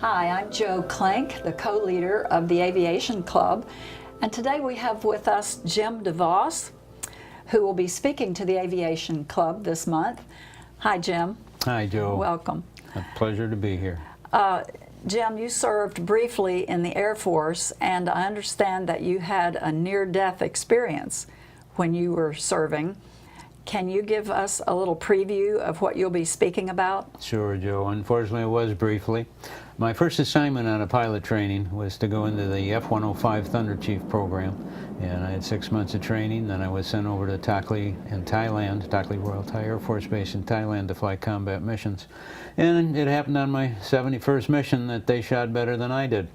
Hi, I'm Jo Klink, the co-leader of the Aviation Club, and today we have with us Jim Devoss, who will be speaking to the Aviation Club this month. Hi, Jim. Hi, Jo. Welcome. A pleasure to be here. Jim, you served briefly in the Air Force, and I understand that you had a near-death experience when you were serving. Can you give us a little preview of what you'll be speaking about? Sure, Jo. Unfortunately, it was briefly. My first assignment out of pilot training was to go into the F-105 Thunder Chief program, and I had 6 months of training. Then I was sent over to Takli in Thailand, Takli Royal Thai Air Force Base in Thailand, to fly combat missions. And it happened on my 71st mission that they shot better than I did.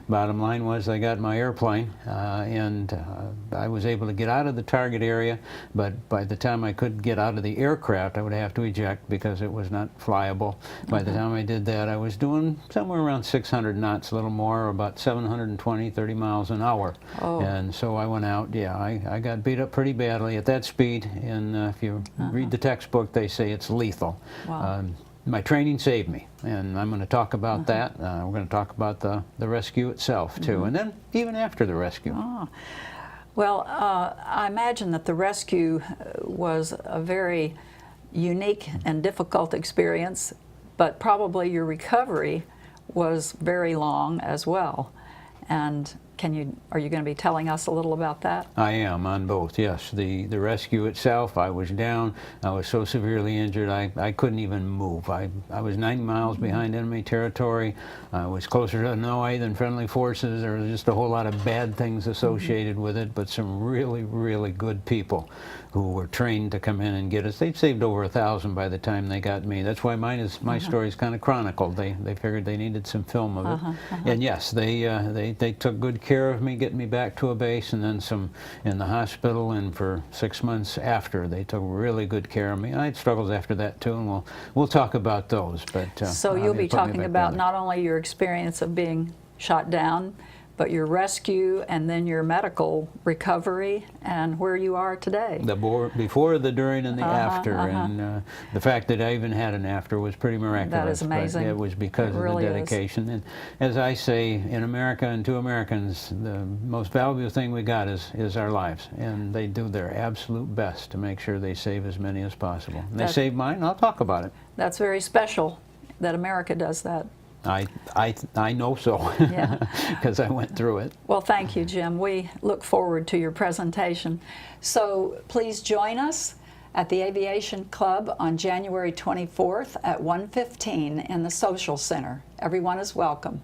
Bottom line was I got my airplane, and I was able to get out of the target area, but by the time I could get out of the aircraft, I would have to eject because it was not flyable. By the time I did that, I was doing somewhere around 600 knots, a little more, about 30 miles an hour. Oh. And so I went out. Yeah, I got beat up pretty badly at that speed, and if you read the textbook, they say it's lethal. Wow. My training saved me, and I'm going to talk about that. We're going to talk about the rescue itself, too, and then even after the rescue. Oh. Well, I imagine that the rescue was a very unique and difficult experience, but probably your recovery was very long as well. And are you going to be telling us a little about that? I am, on both, yes. The rescue itself, I was down. I was so severely injured I couldn't even move. I was 90 miles behind enemy territory. I was closer to Hanoi than friendly forces. There was just a whole lot of bad things associated with it, but some really, really good people who were trained to come in and get us. They'd saved over 1,000 by the time they got me. That's why my story is kind of chronicled. They figured they needed some film of it. And yes, they took good care of me, getting me back to a base, and then some in the hospital, and for 6 months after, they took really good care of me. I had struggles after that too, and we'll talk about those. But so you'll be talking about not only your experience of being shot down, but your rescue and then your medical recovery and where you are today. The before, the during, and the after. And the fact that I even had an after was pretty miraculous. That is amazing. But it was because of the dedication. And as I say, in America and to Americans, the most valuable thing we got is our lives. And they do their absolute best to make sure they save as many as possible. And they saved mine, and I'll talk about it. That's very special that America does that. I know so, because I went through it. Well, thank you, Jim. We look forward to your presentation. So please join us at the Aviation Club on January 24th at 1:15 in the Social Center. Everyone is welcome.